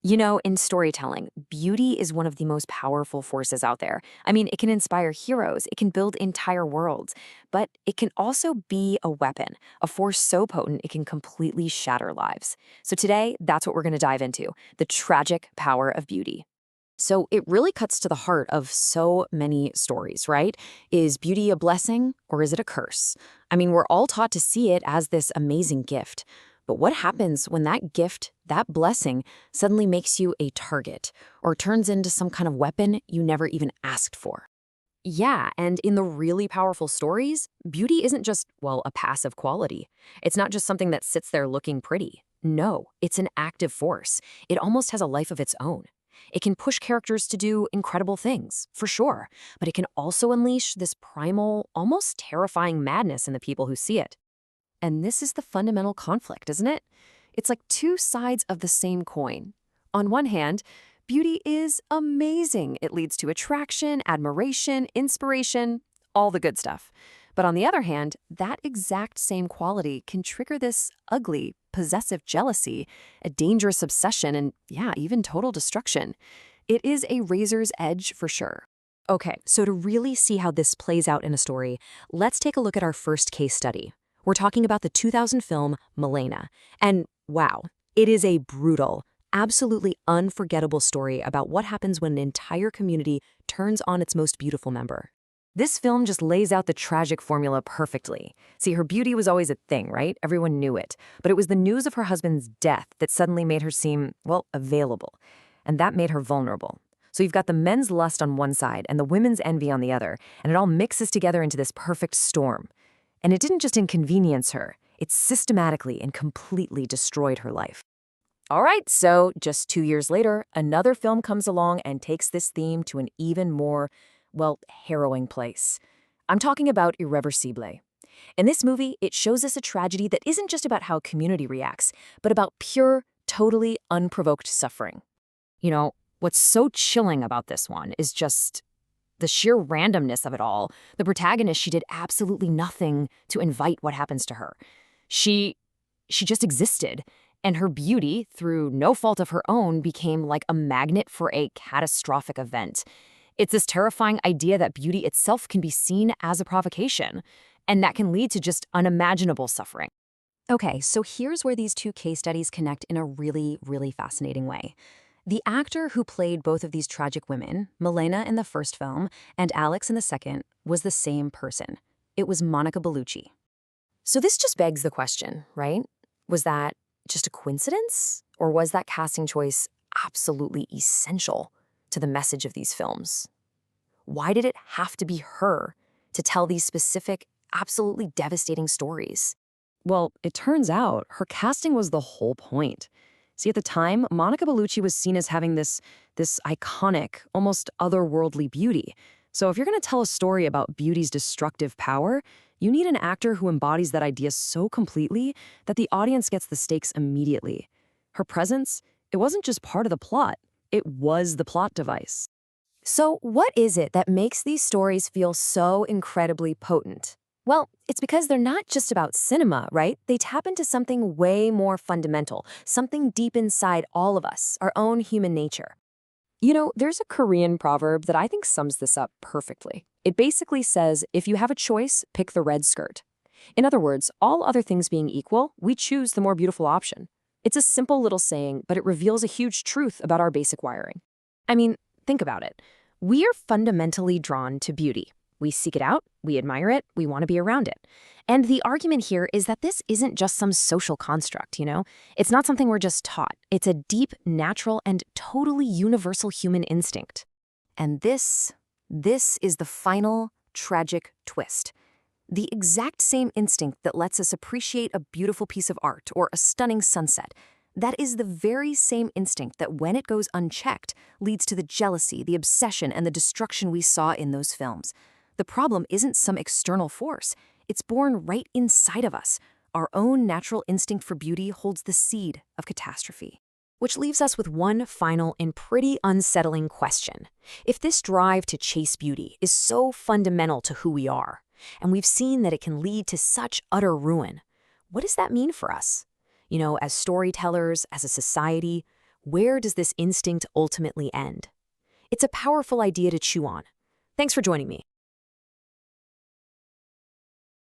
You know, in storytelling, beauty is one of the most powerful forces out there. I mean, it can inspire heroes, it can build entire worlds, but it can also be a weapon, a force so potent it can completely shatter lives. So today, that's what we're going to dive into, the tragic power of beauty. So it really cuts to the heart of so many stories, right? Is beauty a blessing or is it a curse? I mean, we're all taught to see it as this amazing gift. But what happens when that gift, that blessing, suddenly makes you a target or turns into some kind of weapon you never even asked for? Yeah, and in the really powerful stories, beauty isn't just, well, a passive quality. It's not just something that sits there looking pretty. No, it's an active force. It almost has a life of its own. It can push characters to do incredible things, for sure, but it can also unleash this primal, almost terrifying madness in the people who see it. And this is the fundamental conflict, isn't it? It's like two sides of the same coin. On one hand, beauty is amazing. It leads to attraction, admiration, inspiration, all the good stuff. But on the other hand, that exact same quality can trigger this ugly, possessive jealousy, a dangerous obsession, and yeah, even total destruction. It is a razor's edge for sure. Okay, so to really see how this plays out in a story, let's take a look at our first case study. We're talking about the 2000 film Milena. And wow, it is a brutal, absolutely unforgettable story about what happens when an entire community turns on its most beautiful member. This film just lays out the tragic formula perfectly. See, her beauty was always a thing, right? Everyone knew it. But it was the news of her husband's death that suddenly made her seem, well, available. And that made her vulnerable. So you've got the men's lust on one side and the women's envy on the other, and it all mixes together into this perfect storm. And it didn't just inconvenience her, it systematically and completely destroyed her life. All right, so just 2 years later, another film comes along and takes this theme to an even more, well, harrowing place. I'm talking about Irreversible. In this movie, it shows us a tragedy that isn't just about how community reacts, but about pure, totally unprovoked suffering. You know, what's so chilling about this one is just the sheer randomness of it all. The protagonist, she did absolutely nothing to invite what happens to her. She just existed, and her beauty, through no fault of her own, became like a magnet for a catastrophic event. It's this terrifying idea that beauty itself can be seen as a provocation, and that can lead to just unimaginable suffering. Okay, so here's where these two case studies connect in a really, really fascinating way. The actor who played both of these tragic women, Milena in the first film and Alex in the second, was the same person. It was Monica Bellucci. So this just begs the question, right? Was that just a coincidence? Or was that casting choice absolutely essential to the message of these films? Why did it have to be her to tell these specific, absolutely devastating stories? Well, it turns out her casting was the whole point. See, at the time, Monica Bellucci was seen as having this iconic, almost otherworldly beauty. So if you're going to tell a story about beauty's destructive power, you need an actor who embodies that idea so completely that the audience gets the stakes immediately. Her presence, it wasn't just part of the plot, it was the plot device. So what is it that makes these stories feel so incredibly potent? Well, it's because they're not just about cinema, right? They tap into something way more fundamental, something deep inside all of us, our own human nature. You know, there's a Korean proverb that I think sums this up perfectly. It basically says, if you have a choice, pick the red skirt. In other words, all other things being equal, we choose the more beautiful option. It's a simple little saying, but it reveals a huge truth about our basic wiring. I mean, think about it. We are fundamentally drawn to beauty. We seek it out, we admire it, we want to be around it. And the argument here is that this isn't just some social construct, you know? It's not something we're just taught. It's a deep, natural, and totally universal human instinct. And this is the final tragic twist. The exact same instinct that lets us appreciate a beautiful piece of art or a stunning sunset, that is the very same instinct that, when it goes unchecked, leads to the jealousy, the obsession, and the destruction we saw in those films. The problem isn't some external force. It's born right inside of us. Our own natural instinct for beauty holds the seed of catastrophe. Which leaves us with one final and pretty unsettling question. If this drive to chase beauty is so fundamental to who we are, and we've seen that it can lead to such utter ruin, what does that mean for us? You know, as storytellers, as a society, Where does this instinct ultimately end? It's a powerful idea to chew on. Thanks for joining me.